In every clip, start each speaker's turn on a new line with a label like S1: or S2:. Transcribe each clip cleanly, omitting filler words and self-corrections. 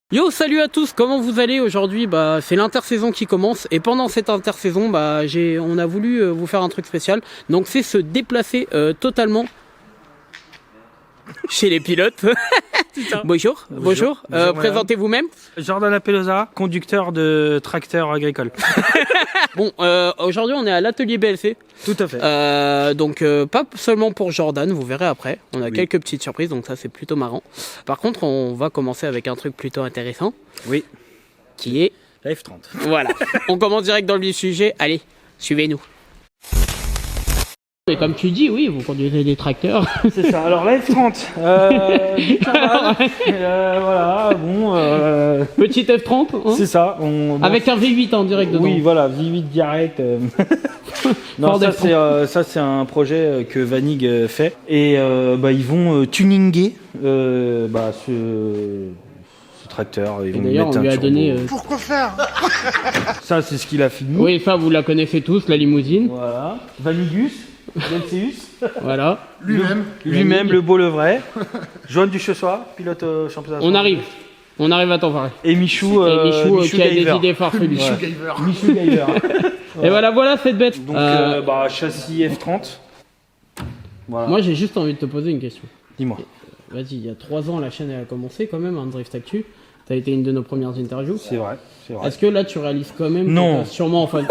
S1: Yo, salut à tous, comment vous allez aujourd'hui? C'est l'intersaison qui commence et pendant cette intersaison, on a voulu vous faire un truc spécial. Donc c'est se déplacer totalement chez les pilotes. Bonjour.
S2: Bonjour,
S1: Présentez vous-même.
S2: Jordan Apelosa, conducteur de tracteur agricole.
S1: Aujourd'hui on est à l'atelier BLC.
S2: Tout à fait.
S1: Pas seulement pour Jordan, vous verrez après. On a
S2: Oui.
S1: quelques petites surprises, donc ça c'est plutôt marrant. Par contre, on va commencer avec un truc plutôt intéressant,
S2: Oui,
S1: qui est...
S2: la F30.
S1: Voilà, on commence direct dans le vif du sujet. Allez, suivez-nous. Et comme tu dis, oui, vous conduisez des tracteurs.
S2: C'est ça, alors la F30. Voilà, bon.
S1: Petite F30, hein,
S2: C'est ça.
S1: avec un V8 en direct dedans.
S2: Oui, voilà, V8 direct. Non,
S1: Ford
S2: ça c'est un projet que Vanig fait. Et ils vont tuninger ce tracteur. Ils
S1: Et
S2: vont
S1: d'ailleurs,
S2: mettre
S1: on lui
S2: un
S1: a
S2: turbo.
S1: donné...
S3: Pourquoi faire?
S2: Ça, c'est ce qu'il a filmé.
S1: Oui, ça, vous la connaissez tous, la limousine.
S2: Voilà. Vanigus, Delceus.
S1: Voilà.
S2: Lui-même, le beau levret. Joanne Duchessois, pilote championnat.
S1: On arrive à t'en parler.
S2: Et Michou,
S1: Et Michou, qui a
S2: Guyver.
S1: des idées farfelues.
S3: Michou
S1: Ouais.
S3: Guyver.
S2: Michou Guyver.
S1: Et voilà cette bête.
S2: Donc, châssis F30. Voilà.
S1: Moi, j'ai juste envie de te poser une question.
S2: Dis-moi.
S1: Vas-y, il y a 3 ans, la chaîne elle a commencé quand même, Drift Actu. T'as été une de nos premières interviews.
S2: C'est vrai.
S1: Est-ce que là, tu réalises quand même
S2: Non.
S1: que t'as sûrement en fait...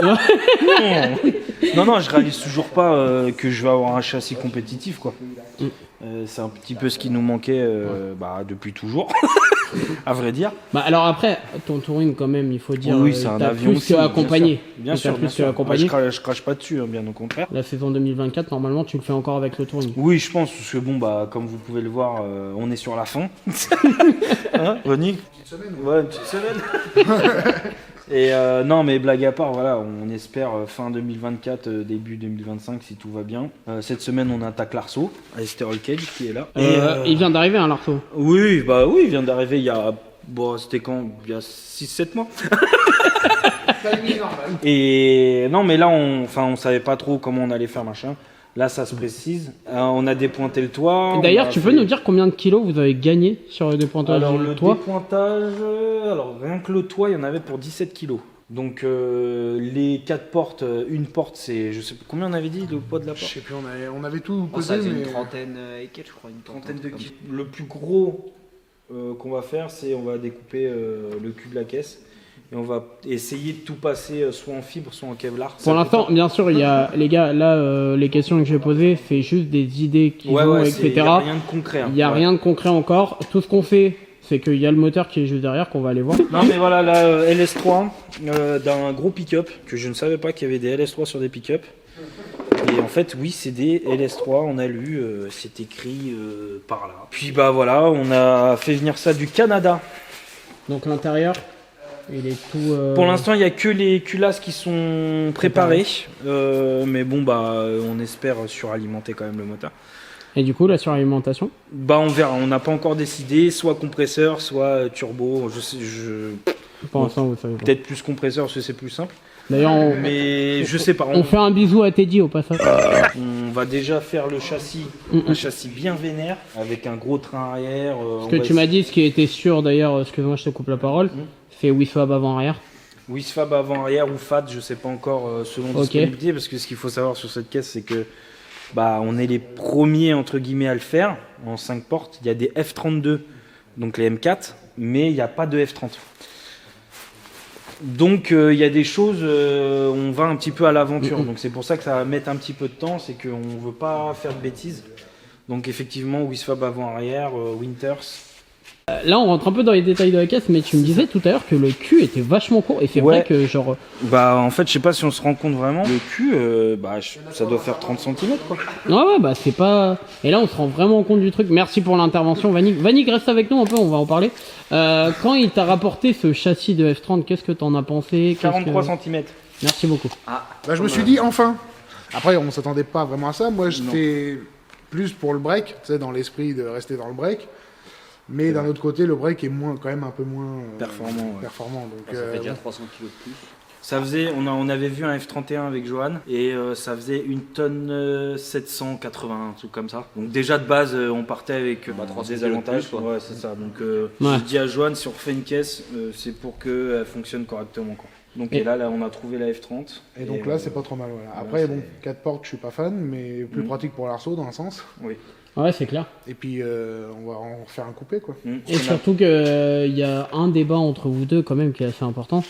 S2: Non, je réalise toujours pas que je vais avoir un châssis compétitif, quoi. C'est un petit peu ce qui nous manquait depuis toujours, à vrai dire.
S1: Alors après, ton touring quand même, il faut dire,
S2: Oui, c'est un
S1: t'as
S2: avion
S1: plus
S2: aussi,
S1: que accompagné.
S2: Bien
S1: T'as
S2: sûr,
S1: plus
S2: bien
S1: que
S2: sûr.
S1: accompagné.
S2: Je crache pas dessus, hein, bien au contraire.
S1: La saison 2024, normalement, tu le fais encore avec le touring.
S2: Oui, je pense, parce que comme vous pouvez le voir, on est sur la fin. Hein, Ronnie ? Ouais, une petite semaine. Et non, mais blague à part, voilà, on espère fin 2024, début 2025, si tout va bien. Cette semaine, on attaque l'Arceau, Esther Cage qui est là.
S1: Il vient d'arriver, hein, l'Arceau.
S2: Oui, il vient d'arriver il y a... c'était quand? Il y a 6-7 mois. Et non, mais là, on savait pas trop comment on allait faire, machin. Là, ça se précise. On a dépointé le toit.
S1: D'ailleurs, tu peux nous dire combien de kilos vous avez gagné sur le dépointage
S2: Alors,
S1: du
S2: le
S1: toit?
S2: dépointage, rien que le toit, il y en avait pour 17 kilos. Donc, les 4 portes, une porte, c'est, je sais pas, combien on avait dit le poids de la
S3: Je
S2: porte?
S3: sais plus, on avait tout pesé,
S4: Ça faisait
S3: mais...
S4: une trentaine et quelques, je crois. Une
S2: Trentaine de
S4: comme
S2: kilos. Le plus gros qu'on va faire, c'est on va découper le cul de la caisse. Et on va essayer de tout passer soit en fibre, soit en Kevlar.
S1: Pour l'instant, bien sûr, il y a les gars, là, les questions que j'ai posées, c'est juste des idées qui vont, etc.
S2: Il n'y a rien de concret.
S1: Il n'y a rien de concret encore. Tout ce qu'on fait, c'est qu'il y a le moteur qui est juste derrière, qu'on va aller voir.
S2: Non mais voilà, la LS3 d'un gros pick-up, que je ne savais pas qu'il y avait des LS3 sur des pick-up. Et en fait, oui, c'est des LS3, on a lu, c'est écrit par là. Puis voilà, on a fait venir ça du Canada.
S1: Donc l'intérieur, il est tout...
S2: Pour l'instant, il n'y a que les culasses qui sont préparées. Mais on espère suralimenter quand même le moteur.
S1: Et du coup, la suralimentation?
S2: On verra, on n'a pas encore décidé, soit compresseur, soit turbo.
S1: Pour l'instant, vous savez pas.
S2: Peut-être plus compresseur parce que c'est plus simple.
S1: D'ailleurs,
S2: Mais je sais pas.
S1: on fait un bisou à Teddy au passage.
S2: On va déjà faire le châssis, un châssis bien vénère, avec un gros train arrière.
S1: Ce que tu m'as dit, ce qui était sûr d'ailleurs, excuse-moi, je te coupe la parole, c'est Wisfab avant-arrière.
S2: Wisfab avant-arrière ou FAT, je sais pas encore selon disponibilité, parce que ce qu'il faut savoir sur cette caisse, c'est que on est les premiers entre guillemets à le faire en 5 portes. Il y a des F32, donc les M4, mais il n'y a pas de F30. Donc il y a des choses, on va un petit peu à l'aventure. Donc c'est pour ça que ça va mettre un petit peu de temps, c'est qu'on ne veut pas faire de bêtises. Donc effectivement, Wisfab avant-arrière, Winters.
S1: Là, on rentre un peu dans les détails de la caisse, mais tu me disais tout à l'heure que le cul était vachement court, et c'est
S2: Ouais.
S1: vrai que genre...
S2: En fait, je sais pas si on se rend compte vraiment. Le cul, ça doit faire 30 cm quoi.
S1: Ouais, c'est pas... Et là, on se rend vraiment compte du truc. Merci pour l'intervention, Vanig. Vanig, reste avec nous un peu, on va en parler. Quand il t'a rapporté ce châssis de F30, qu'est-ce que t'en as pensé?
S2: 43 cm.
S1: Merci beaucoup.
S3: je me suis dit, enfin. Après, on s'attendait pas vraiment à ça. Moi, j'étais plus pour le break, tu sais, dans l'esprit de rester dans le break. Mais d'un autre côté, le break est quand même un peu moins
S2: Performant, ouais.
S3: performant. Donc,
S4: Ça fait déjà 300 kilos de plus.
S2: Ça faisait, on avait vu un F31 avec Johan et ça faisait 1 tonne 780, un truc comme ça. Donc déjà de base, on partait avec
S5: 300
S2: des
S5: kilos de
S2: avantages.
S5: plus, quoi.
S2: Ouais, c'est ça. Donc
S1: Ouais.
S2: j'ai dit à Johan, si on refait une caisse, c'est pour qu'elle fonctionne correctement, quoi. Donc
S1: Et-
S2: et là, on a trouvé la F30.
S3: Et donc là, c'est pas trop mal. Voilà. Après, bon, 4 portes, je suis pas fan, mais plus pratique pour l'arceau dans un sens.
S2: Oui.
S1: Ouais, c'est clair.
S3: Et puis, on va en faire un coupé, quoi.
S1: Et surtout qu'il y a un débat entre vous deux quand même qui est assez important.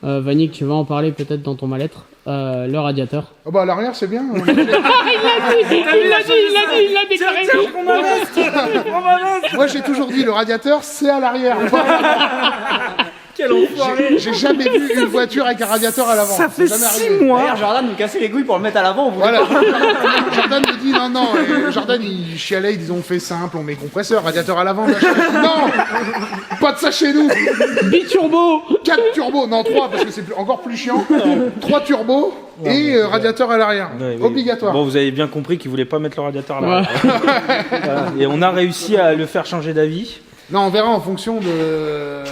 S1: Vanik, tu vas en parler peut-être dans ton mal-être. Le radiateur.
S3: Ah bah, à l'arrière, c'est bien.
S1: Il l'a déclaré.
S3: Moi, j'ai toujours dit, le radiateur, c'est à l'arrière.
S2: Quel enfoiré!
S3: J'ai jamais vu une voiture avec un radiateur à l'avant.
S2: Ça fait
S3: jamais
S2: 6
S3: arrivé.
S2: mois!
S5: D'ailleurs, Jordan nous cassait les couilles pour le mettre à l'avant. On voulait
S3: Voilà. Jordan me dit non. Et Jordan, il chialait, il disait on fait simple, on met compresseur, radiateur à l'avant. machin. Non! Pas de ça chez nous!
S1: Biturbo.
S3: 4 turbos, non 3 parce que c'est encore plus chiant. 3 turbos et radiateur à l'arrière.
S2: Ouais, oui.
S3: Obligatoire.
S2: Bon, vous avez bien compris qu'ils voulaient pas mettre le radiateur là. Voilà. Et on a réussi à le faire changer d'avis.
S3: Non, on verra en fonction de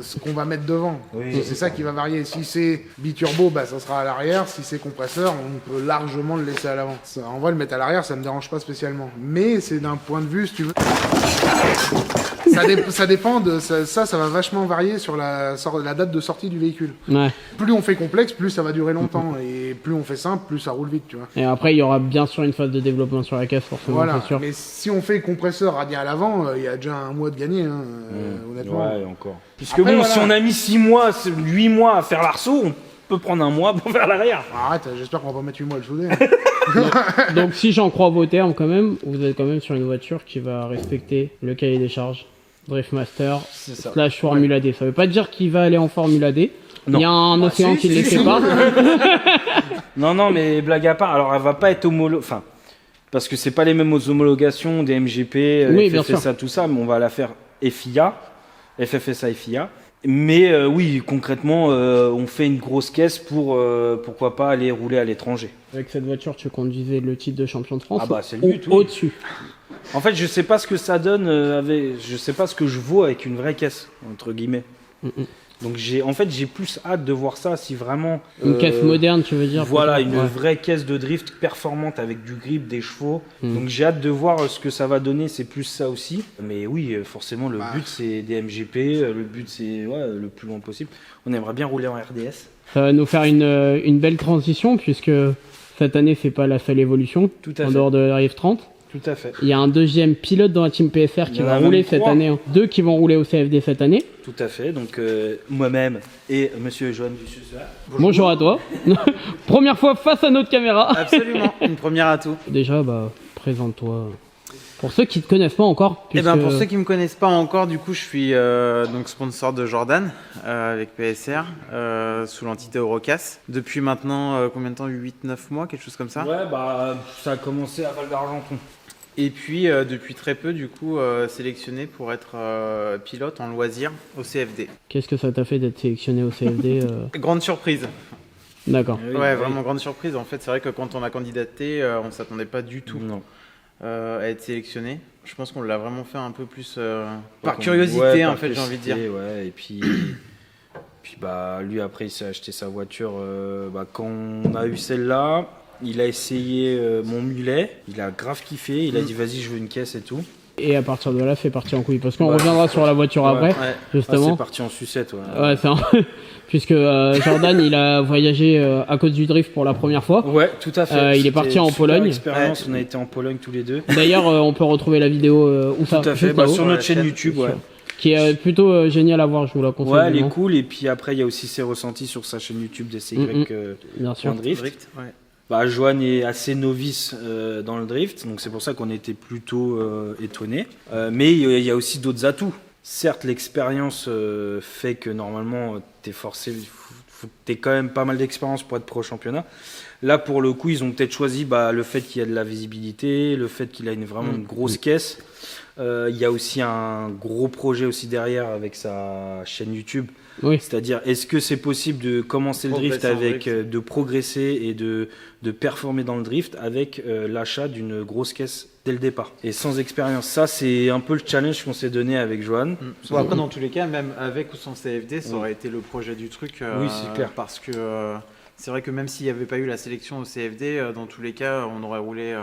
S3: ce qu'on va mettre devant.
S2: Oui.
S3: C'est ça qui va varier. Si c'est biturbo, bah, ça sera à l'arrière. Si c'est compresseur, on peut largement le laisser à l'avant. En vrai, le mettre à l'arrière, ça me dérange pas spécialement. Mais c'est d'un point de vue, si tu veux. Ça dépend de ça va vachement varier sur la date de sortie du véhicule.
S1: Ouais.
S3: Plus on fait complexe, plus ça va durer longtemps. Et plus on fait simple, plus ça roule vite, tu vois.
S1: Et après, il y aura bien sûr une phase de développement sur la caisse, forcément,
S3: Voilà.
S1: c'est sûr.
S3: Mais si on fait compresseur radial à l'avant, il y a déjà un mois de gagné, hein, honnêtement.
S2: Ouais, encore. Puisque
S3: Après,
S2: bon,
S3: voilà.
S2: si on a mis 6 mois, 8 mois à faire l'arceau, on peut prendre un mois pour faire l'arrière.
S3: Arrête, j'espère qu'on va pas mettre 8 mois à le souder. Hein.
S1: Donc si j'en crois vos termes quand même, vous êtes quand même sur une voiture qui va respecter le cahier des charges Driftmaster
S5: C'est ça.
S1: / Formula D. Ça veut pas dire qu'il va aller en Formula D.
S2: Non.
S1: Il y a un océan qui ne les
S3: si.
S1: sépare.
S2: Non, mais blague à part, alors elle va pas être enfin, parce que c'est pas les mêmes homologations des MGP,
S1: Oui, bien
S2: FFSA, tout ça, mais on va la faire FIA, FFSA FIA. Mais oui, concrètement, on fait une grosse caisse pour, pourquoi pas, aller rouler à l'étranger.
S1: Avec cette voiture, tu conduisais le titre de champion de France.
S2: Ah bah, c'est le but, oui.
S1: Au-dessus.
S2: En fait, je sais pas ce que ça donne je sais pas ce que je vaux avec une vraie caisse, entre guillemets. Donc j'ai plus hâte de voir ça si vraiment...
S1: Une caisse moderne, tu veux dire.
S2: Voilà,
S1: peut-être.
S2: une
S1: Ouais.
S2: vraie caisse de drift performante avec du grip, des chevaux. Donc j'ai hâte de voir ce que ça va donner, c'est plus ça aussi. Mais oui, forcément, le but c'est des MGP, le but c'est le plus loin possible. On aimerait bien rouler en RDS.
S1: Ça va nous faire une belle transition puisque cette année, c'est pas la seule évolution.
S2: Tout à
S1: En
S2: fait.
S1: dehors de la Rive 30.
S2: Tout à fait.
S1: Il y a un deuxième pilote dans la team PSR
S2: Il
S1: qui
S2: y en
S1: va
S2: a
S1: rouler
S2: même
S1: cette
S2: 3.
S1: année. 2 qui vont rouler au CFD cette année.
S2: Tout à fait. Donc moi-même et monsieur Johan Duchessois.
S1: Bonjour à toi. Première fois face à notre caméra.
S5: Absolument, une première atout.
S1: Déjà, présente-toi. Pour ceux qui te connaissent pas encore.
S5: Et
S1: puisque-
S5: pour ceux qui me connaissent pas encore, du coup, je suis donc sponsor de Jordan avec PSR sous l'entité Eurocas depuis maintenant combien de temps, 8-9 mois, quelque chose comme ça.
S2: Ouais, ça a commencé à Val d'Argenton.
S5: Et puis depuis très peu, du coup, sélectionné pour être pilote en loisir au CFD.
S1: Qu'est-ce que ça t'a fait d'être sélectionné au CFD
S5: Grande surprise.
S1: D'accord.
S5: Ouais, vraiment grande surprise. En fait, c'est vrai que quand on a candidaté, on s'attendait pas du tout
S2: Non.
S5: à être sélectionné. Je pense qu'on l'a vraiment fait un peu plus
S2: Par
S5: par curiosité, en fait, j'ai envie de dire.
S2: Ouais, et puis lui après il s'est acheté sa voiture quand on a eu celle-là, il a essayé mon mulet, il a grave kiffé, il a dit vas-y je veux une caisse et tout.
S1: Et à partir de là, c'est parti en couille. Parce qu'on reviendra sur la voiture après,
S5: Ouais.
S1: justement.
S2: c'est parti en sucette, ouais.
S1: Ouais, puisque Jordan, il a voyagé à cause du drift pour la première fois.
S2: Ouais, tout à fait.
S1: Il est parti en
S2: C'était une super
S1: Pologne.
S2: expérience, on a été en Pologne tous les deux.
S1: D'ailleurs, on peut retrouver la vidéo où ça
S2: Tout à fait,
S1: juste là-haut,
S2: sur notre
S5: la
S2: chaîne
S5: chaîne,
S2: YouTube, ouais.
S1: qui est plutôt génial à voir. Je vous la conseille.
S2: Ouais, elle est
S1: vivement.
S2: cool, et puis après il y a aussi ses ressentis sur sa chaîne YouTube DCY
S1: Bien sûr.
S2: Drift.
S5: Drift, ouais.
S2: Johan est assez novice dans le drift, donc c'est pour ça qu'on était plutôt étonnés. Mais il y a aussi d'autres atouts. Certes, l'expérience fait que normalement, t'es forcé, faut que t'aies quand même pas mal d'expérience pour être pro au championnat. Là, pour le coup, ils ont peut-être choisi le fait qu'il y a de la visibilité, le fait qu'il a vraiment une grosse caisse. Il y a aussi un gros projet aussi derrière avec sa chaîne YouTube.
S1: Oui.
S2: C'est-à-dire, est-ce que c'est possible de commencer le drift avec, de progresser et de performer dans le drift avec l'achat d'une grosse caisse dès le départ et sans expérience. Ça, c'est un peu le challenge qu'on s'est donné avec Johan.
S5: Bon, après, dans tous les cas, même avec ou sans CFD, ça aurait été le projet du truc.
S2: Oui, c'est clair.
S5: Parce que c'est vrai que même s'il n'y avait pas eu la sélection au CFD, dans tous les cas, on aurait roulé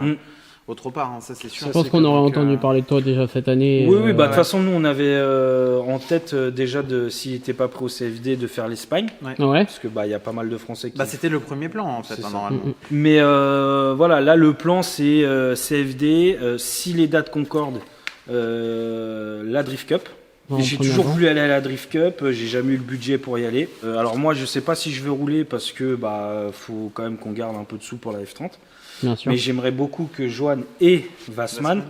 S5: autre part, hein, ça c'est sûr.
S1: Je pense qu'on aurait entendu parler de toi déjà cette année.
S2: Oui, de toute façon, nous, on avait en tête déjà, s'il n'était pas prêt au CFD, de faire l'Espagne.
S1: Ouais.
S2: Parce que il y a pas mal de Français qui...
S5: C'était le premier plan, en fait, normalement.
S2: Mais voilà, là, le plan, c'est CFD. Si les dates concordent, la Drift Cup. J'ai toujours voulu aller à la Drift Cup, j'ai jamais eu le budget pour y aller. Alors moi, je sais pas si je vais rouler parce que faut quand même qu'on garde un peu de sous pour la F30.
S1: Bien sûr.
S2: Mais j'aimerais beaucoup que Johan et Vassman,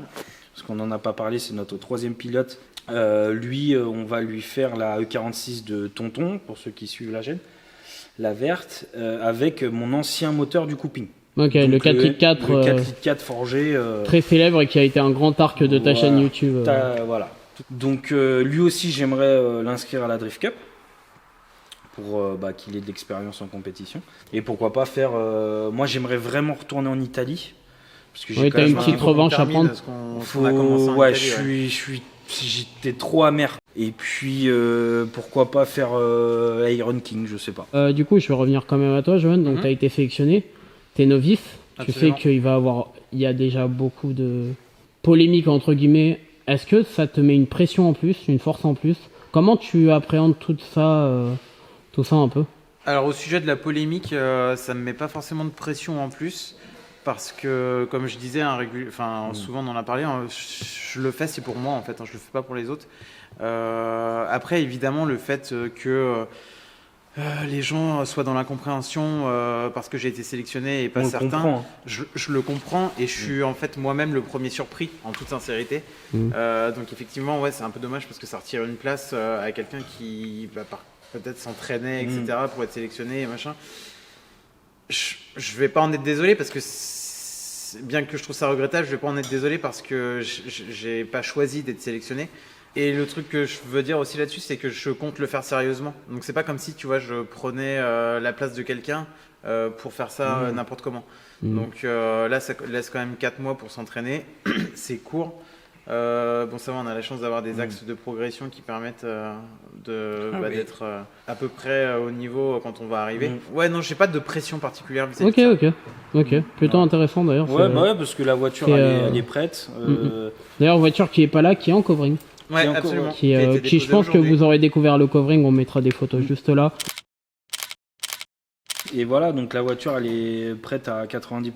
S2: parce qu'on n'en a pas parlé, c'est notre 3e pilote, lui, on va lui faire la E46 de Tonton, pour ceux qui suivent la chaîne, la verte, avec mon ancien moteur du Couping.
S1: Ok, donc, le 4 litres 4.
S2: Le 4 litres 4 forgé.
S1: Très célèbre et qui a été un grand arc de ta chaîne YouTube.
S2: Voilà. Donc lui aussi, j'aimerais l'inscrire à la Drift Cup pour qu'il ait de l'expérience en compétition. Et pourquoi pas faire... moi, j'aimerais vraiment retourner en Italie. Parce que
S1: t'as une petite revanche à prendre.
S2: J'étais trop amer. Et puis, pourquoi pas faire Iron King, je sais pas.
S1: Du coup, je vais revenir quand même à toi, Johan. Donc, tu as été sélectionné. T'es novice.
S5: Absolument.
S1: Tu sais il y a déjà beaucoup de polémiques, entre guillemets. Est-ce que ça te met une pression en plus, une force en plus? Comment tu appréhendes tout ça un peu?
S5: Alors au sujet de la polémique, ça me met pas forcément de pression en plus, parce que comme je disais, souvent on en a parlé, je le fais, c'est pour moi en fait, je le fais pas pour les autres. Après évidemment le fait que les gens soient dans l'incompréhension parce que j'ai été sélectionné et pas certains, je le comprends et je suis en fait moi-même le premier surpris en toute sincérité. Donc effectivement c'est un peu dommage parce que ça retire une place à quelqu'un qui peut-être s'entraînait etc. pour être sélectionné et machin. Je vais pas en être désolé parce que bien que je trouve ça regrettable, je vais pas en être désolé parce que j'ai pas choisi d'être sélectionné. Et le truc que je veux dire aussi là-dessus, c'est que je compte le faire sérieusement. Donc c'est pas comme si, tu vois, je prenais la place de quelqu'un pour faire ça n'importe comment. Donc là, ça laisse quand même 4 mois pour s'entraîner. C'est court. Bon, ça va, on a la chance d'avoir des axes de progression qui permettent d'être à peu près au niveau quand on va arriver. Ouais, non, j'ai pas de pression particulière vis-à-vis de ça.
S1: Ok. Plutôt intéressant d'ailleurs.
S2: Ouais, parce que la voiture, elle est prête.
S1: D'ailleurs, voiture qui est pas là, qui est en covering.
S5: Ouais, absolument.
S1: Qui je pense que vous aurez découvert le covering, on mettra des photos juste là.
S2: Et voilà, donc la voiture elle est prête à 90%,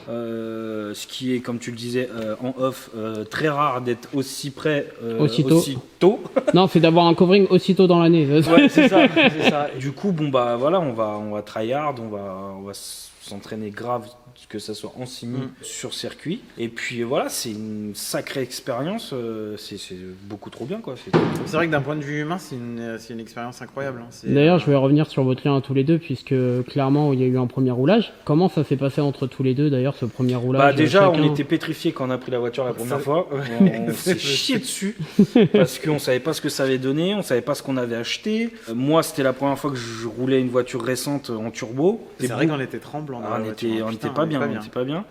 S2: ce qui est, comme tu le disais en off, très rare d'être aussi prêt aussitôt.
S1: Non, c'est d'avoir un covering aussitôt dans l'année.
S2: Ouais, c'est ça. Du coup, voilà, on va try hard, on va s'entraîner grave, que ça soit en simi sur circuit. Et puis voilà, c'est une sacrée expérience, c'est beaucoup trop bien quoi.
S5: C'est vrai que d'un point de vue humain, c'est une expérience incroyable. Hein.
S1: D'ailleurs, je vais revenir sur votre lien à tous les deux, puisque clairement, il y a eu un premier roulage. Comment ça s'est passé entre tous les deux d'ailleurs, ce premier roulage?
S2: Déjà, on était pétrifiés quand on a pris la voiture la première fois. On s'est chié dessus parce qu'on savait pas ce que ça allait donner, on savait pas ce qu'on avait acheté. Moi, c'était la première fois que je roulais une voiture récente en turbo.
S5: C'est vrai qu'on était tremblant.
S2: On était pas bien.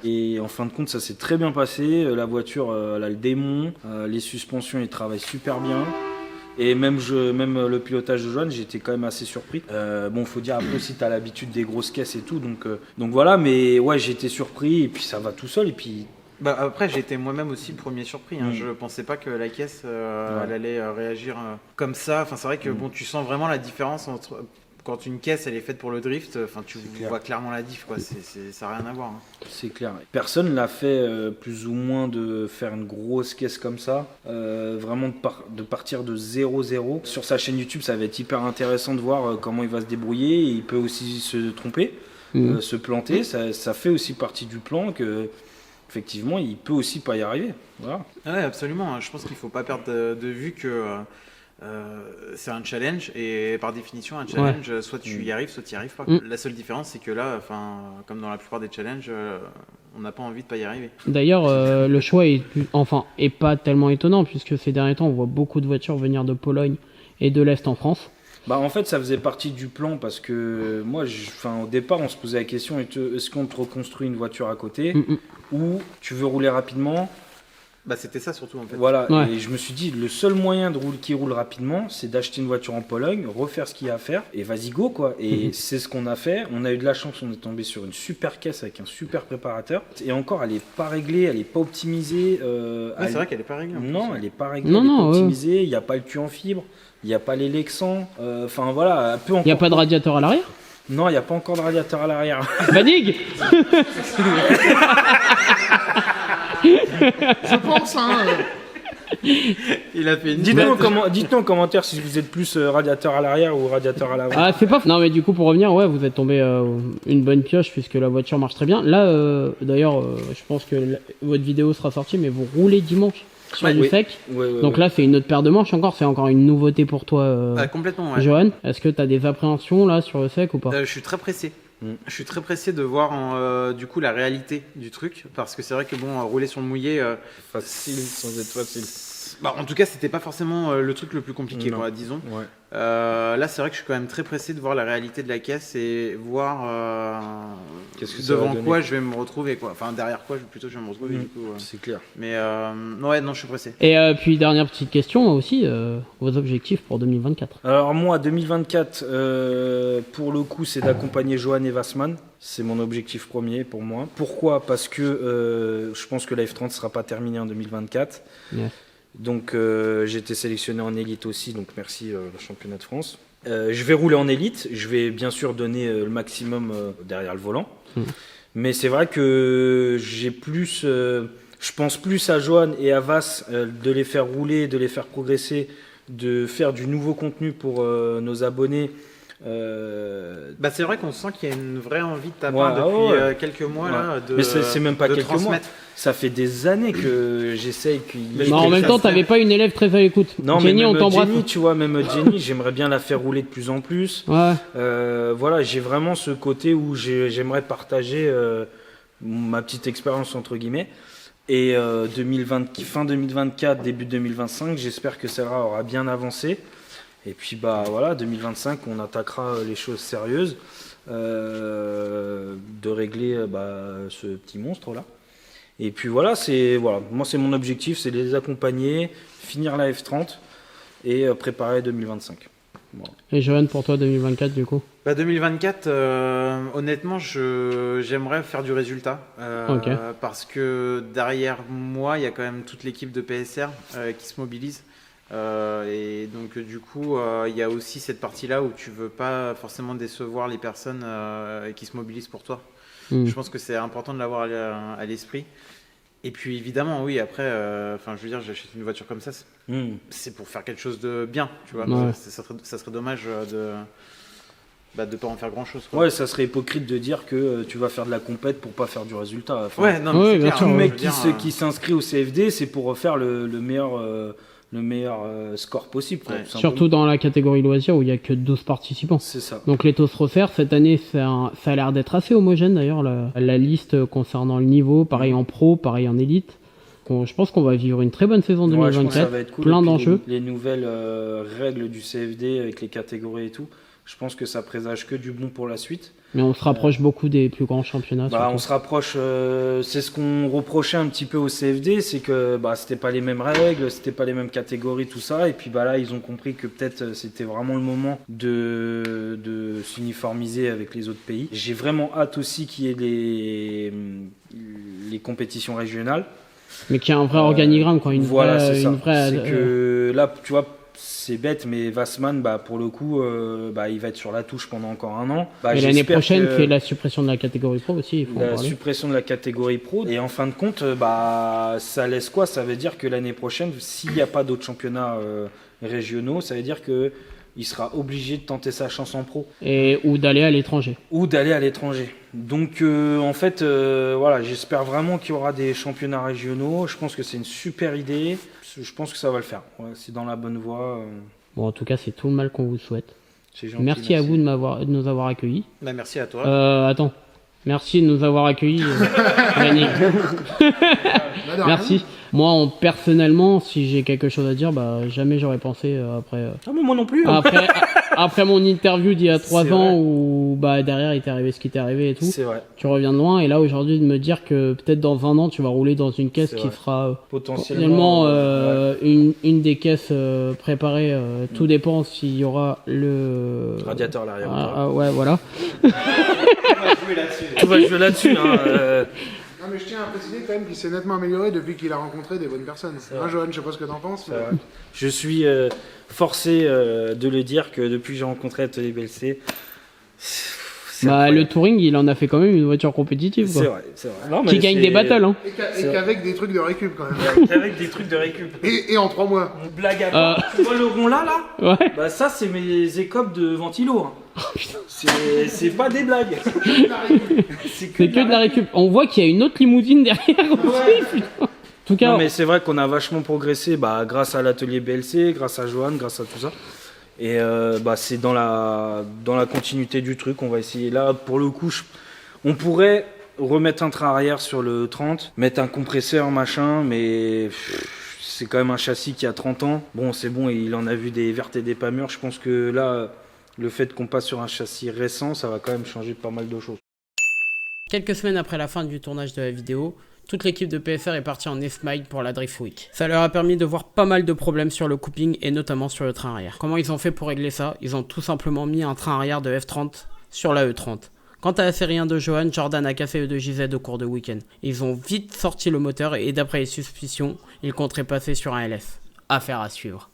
S2: Et en fin de compte, ça s'est très bien passé. La voiture, elle a le démon. Les suspensions, ils travaillent super bien. Et même le pilotage de Johan, j'étais quand même assez surpris. Faut dire après aussi, t'as l'habitude des grosses caisses et tout. Donc voilà, mais ouais, j'ai été surpris. Et puis ça va tout seul. Et puis...
S5: après, j'ai été moi-même aussi le premier surpris. Hein. Je pensais pas que la caisse, elle allait réagir comme ça. Enfin, c'est vrai que tu sens vraiment la différence entre... Quand une caisse elle est faite pour le drift, tu vois clairement la diff, quoi. Ça n'a rien à voir. Hein.
S2: C'est clair. Personne l'a fait plus ou moins de faire une grosse caisse comme ça, vraiment de partir de 0-0. Sur sa chaîne YouTube, ça va être hyper intéressant de voir comment il va se débrouiller. Il peut aussi se tromper, se planter. Ça fait aussi partie du plan que effectivement il peut aussi pas y arriver. Voilà.
S5: Ouais, absolument. Je pense qu'il faut pas perdre de vue que c'est un challenge et par définition un challenge soit tu y arrives soit tu y arrives pas. La seule différence c'est que là comme dans la plupart des challenges on n'a pas envie de pas y arriver.
S1: D'ailleurs, le choix est pas tellement étonnant puisque ces derniers temps on voit beaucoup de voitures venir de Pologne et de l'Est en France.
S2: Bah en fait ça faisait partie du plan parce que moi au départ on se posait la question est-ce qu'on te reconstruit une voiture à côté ou tu veux rouler rapidement.
S5: Bah c'était ça surtout en fait.
S2: Voilà, et je me suis dit le seul moyen qui roule rapidement c'est d'acheter une voiture en Pologne, refaire ce qu'il y a à faire et vas-y go quoi. Et c'est ce qu'on a fait, on a eu de la chance, on est tombé sur une super caisse avec un super préparateur et encore elle est pas réglée, elle est pas optimisée.
S5: C'est vrai qu'elle est pas réglée.
S2: Non, elle est pas réglée, elle est pas optimisée, il n'y a pas le cul en fibre, il n'y a pas les Lexans, enfin voilà, un peu encore.
S1: Il n'y a pas de radiateur à l'arrière ?
S2: Non, il n'y a pas encore de radiateur à l'arrière.
S1: Vanig.
S3: Je pense, hein.
S5: Il a fait une
S2: Dites-nous en commentaire si vous êtes plus radiateur à l'arrière ou radiateur à l'avant.
S1: Ah, c'est pas. Non, mais du coup, pour revenir, vous êtes tombé une bonne pioche puisque la voiture marche très bien. Là, d'ailleurs, je pense que votre vidéo sera sortie, mais vous roulez dimanche sur du sec. Donc là, c'est une autre paire de manches encore. C'est encore une nouveauté pour toi,
S5: complètement,
S1: Johan. Est-ce que tu as des appréhensions là sur le sec ou pas ?
S5: Je suis très pressé. Je suis très pressé de voir du coup la réalité du truc parce que c'est vrai que rouler sur le mouillé
S2: facile sans être facile.
S5: Bah, en tout cas c'était pas forcément le truc le plus compliqué quoi, disons. Là c'est vrai que je suis quand même très pressé de voir la réalité de la caisse et voir devant quoi je vais me retrouver quoi. Enfin derrière quoi je vais me retrouver du coup.
S2: C'est clair.
S5: Mais non je suis pressé.
S1: Et puis dernière petite question aussi, vos objectifs pour 2024.
S2: Alors moi 2024 pour le coup c'est d'accompagner Johan et Wassmann. C'est mon objectif premier pour moi. Pourquoi ? Parce que je pense que la F30 ne sera pas terminée en 2024.
S1: Yes.
S2: Donc j'ai été sélectionné en élite aussi, donc merci le championnat de France. Je vais rouler en élite, je vais bien sûr donner le maximum derrière le volant. Mais c'est vrai que j'ai plus, je pense plus à Johan et à Vass de les faire rouler, de les faire progresser, de faire du nouveau contenu pour nos abonnés.
S5: C'est vrai qu'on sent qu'il y a une vraie envie de ta part depuis quelques mois là, de.
S2: Mais c'est même pas quelques
S5: transmettre.
S2: mois. Ça fait des années que j'essaye.
S1: Mais en même temps, t'avais pas une élève très à l'écoute.
S2: Non,
S1: Jenny, on t'embrasse.
S2: Jenny, tu vois, même Jenny, j'aimerais bien la faire rouler de plus en plus. Voilà, j'ai vraiment ce côté où j'aimerais partager ma petite expérience entre guillemets. Et fin 2024, début 2025, j'espère que celle-là aura bien avancé. Et puis 2025, on attaquera les choses sérieuses, de régler ce petit monstre là. Et puis moi c'est mon objectif, c'est de les accompagner, finir la F30 et préparer 2025. Voilà.
S1: Et Johan, pour toi 2024 du coup ?
S5: 2024, honnêtement, j'aimerais faire du résultat parce que derrière moi, il y a quand même toute l'équipe de PSR qui se mobilise. Et donc du coup il y a aussi cette partie là où tu veux pas forcément décevoir les personnes qui se mobilisent pour toi. Je pense que c'est important de l'avoir à l'esprit. Et puis évidemment oui après je veux dire j'achète une voiture comme ça c'est pour faire quelque chose de bien tu vois. Ça serait dommage de pas en faire grand chose quoi.
S2: Ouais, ça serait hypocrite de dire que tu vas faire de la compète pour pas faire du résultat.
S5: Enfin, c'est clair.
S2: Tout mec qui s'inscrit au CFD c'est pour faire le meilleur score possible. Quoi,
S1: surtout dans la catégorie loisirs où il n'y a que 12 participants.
S2: C'est ça.
S1: Donc les Tosrocer, cette année, ça a l'air d'être assez homogène d'ailleurs, la liste concernant le niveau, pareil en pro, pareil en élite. Je pense qu'on va vivre une très bonne saison 2024,
S2: ça va être cool.
S1: Plein d'enjeux.
S2: Les nouvelles règles du CFD avec les catégories et tout, je pense que ça présage que du bon pour la suite.
S1: Mais on se rapproche beaucoup des plus grands championnats.
S2: On se rapproche, c'est ce qu'on reprochait un petit peu au CFD, c'est que c'était pas les mêmes règles, c'était pas les mêmes catégories, tout ça. Et puis là, ils ont compris que peut-être c'était vraiment le moment de s'uniformiser avec les autres pays. J'ai vraiment hâte aussi qu'il y ait les compétitions régionales.
S1: Mais qu'il y a un vrai organigramme, quand
S2: c'est que là, tu vois, c'est bête, mais Wassmann, pour le coup, il va être sur la touche pendant encore un an.
S1: Et l'année prochaine, c'est la suppression de la catégorie pro aussi.
S2: Suppression de la catégorie pro. Et en fin de compte, ça laisse quoi ? Ça veut dire que l'année prochaine, s'il n'y a pas d'autres championnats régionaux, ça veut dire que il sera obligé de tenter sa chance en pro.
S1: Ou d'aller à l'étranger.
S2: Donc en fait, j'espère vraiment qu'il y aura des championnats régionaux. Je pense que c'est une super idée. Je pense que ça va le faire. Ouais, c'est dans la bonne voie.
S1: Bon, en tout cas, c'est tout le mal qu'on vous souhaite.
S2: C'est gentil,
S1: Merci à vous de nous avoir accueillis.
S5: Bah, merci à toi.
S1: Attends. Merci de nous avoir accueillis, Yannick. Merci. Moi, personnellement, si j'ai quelque chose à dire, bah jamais j'aurais pensé après.
S2: Ah mais moi non plus.
S1: Après mon interview d'il y a 3
S2: C'est
S1: ans
S2: vrai.
S1: où bah derrière il t'est arrivé ce qui t'est arrivé et tout.
S2: C'est vrai.
S1: Tu reviens de loin et là aujourd'hui de me dire que peut-être dans 1 an tu vas rouler dans une caisse
S2: C'est
S1: qui
S2: vrai.
S1: sera
S2: Potentiellement
S1: une des caisses préparées. Tout dépend s'il y aura le
S2: radiateur à l'arrière. ou pas.
S1: ouais, voilà.
S2: Tout va jouer là-dessus. Hein,
S3: Non, mais je tiens à préciser quand même qu'il s'est nettement amélioré depuis qu'il a rencontré des bonnes personnes. Hein, Johan, je sais pas ce que t'en penses. Mais...
S2: Je suis forcé de le dire que depuis que j'ai rencontré Atelier BLC,
S1: Le touring, il en a fait quand même une voiture compétitive, quoi.
S2: C'est vrai. Non,
S1: Qui gagne des battles, hein.
S3: Et qu'avec des trucs de récup quand même.
S2: Avec des trucs de récup.
S3: Et en 3 mois.
S2: Blague à part. Tu vois le rond là
S1: Ouais.
S2: Bah ça c'est mes écopes de ventilo. Hein. C'est pas des blagues.
S1: C'est que de la récup. On voit qu'il y a une autre limousine derrière aussi, putain. En tout cas,
S2: Non mais c'est vrai qu'on a vachement progressé grâce à l'atelier BLC, grâce à Johan, grâce à tout ça. Et c'est dans la continuité du truc, on va essayer. Là, pour le coup, on pourrait remettre un train arrière sur le 30, mettre un compresseur, machin, mais c'est quand même un châssis qui a 30 ans. Bon, c'est bon, il en a vu des vertes et des pas mûres. Je pense que là, le fait qu'on passe sur un châssis récent, ça va quand même changer pas mal de choses.
S1: quelques semaines après la fin du tournage de la vidéo, toute l'équipe de PSR est partie en F-Mile pour la Drift Week. Ça leur a permis de voir pas mal de problèmes sur le coupling et notamment sur le train arrière. Comment ils ont fait pour régler ça? Ils ont tout simplement mis un train arrière de F30 sur la E30. Quant à la série 1 de Johan, Jordan a cassé E2JZ au cours de week-end. Ils ont vite sorti le moteur et d'après les suspicions, ils compteraient passer sur un LS. Affaire à suivre.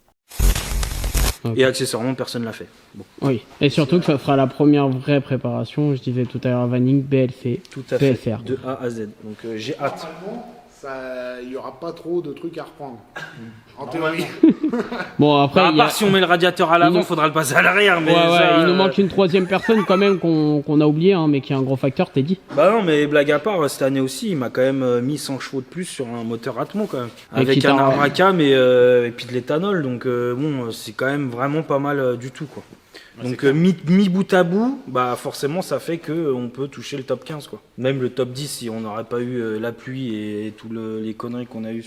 S1: Okay.
S2: Et accessoirement, personne l'a fait. Bon.
S1: Oui, et surtout que ça sera la première vraie préparation, je disais tout à l'heure, Vanning, BLC,
S2: tout à
S1: PSR.
S2: Fait, de A à Z. Donc j'ai hâte.
S3: Il n'y aura pas trop de trucs à reprendre. En théorie.
S1: Bon, après.
S2: À part si on met le radiateur à l'avant, il faudra le passer à l'arrière. Mais ça,
S1: il nous manque une troisième personne quand même qu'on a oublié, hein, mais qui est un gros facteur, t'es dit.
S2: Bah non, mais blague à part, cette année aussi, il m'a quand même mis 100 chevaux de plus sur un moteur Atmo quand même. Avec un Arbracam et puis de l'éthanol. Donc bon, c'est quand même vraiment pas mal du tout, quoi. Donc mis bout à bout, bah forcément ça fait qu'on peut toucher le top 15 quoi. Même le top 10 si on n'aurait pas eu la pluie et tout les conneries qu'on a eu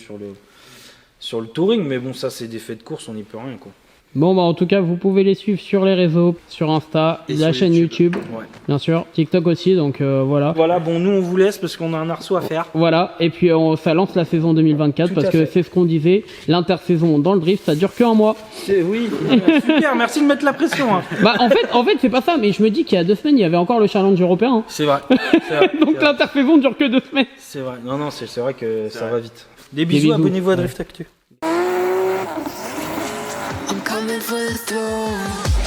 S2: sur le touring, mais bon ça c'est des faits de course, on n'y peut rien quoi.
S1: Bon bah en tout cas vous pouvez les suivre sur les réseaux, sur Insta, et la chaîne YouTube,
S2: ouais.
S1: Bien sûr, TikTok aussi, donc voilà.
S2: Voilà, bon nous on vous laisse parce qu'on a un arceau à faire.
S1: Voilà, et puis ça lance la saison 2024 parce que c'est ce qu'on disait, l'intersaison dans le drift ça dure qu'un mois.
S2: Oui, super, merci de mettre la pression. Hein.
S1: Bah en fait c'est pas ça, mais je me dis qu'il y a 2 semaines il y avait encore le challenge européen. Hein.
S2: C'est vrai.
S1: Donc l'intersaison dure que 2 semaines.
S2: C'est vrai, non c'est vrai que ça va vite. Des bisous. Abonnez-vous à Drift Actu.
S6: I'm coming for the throne.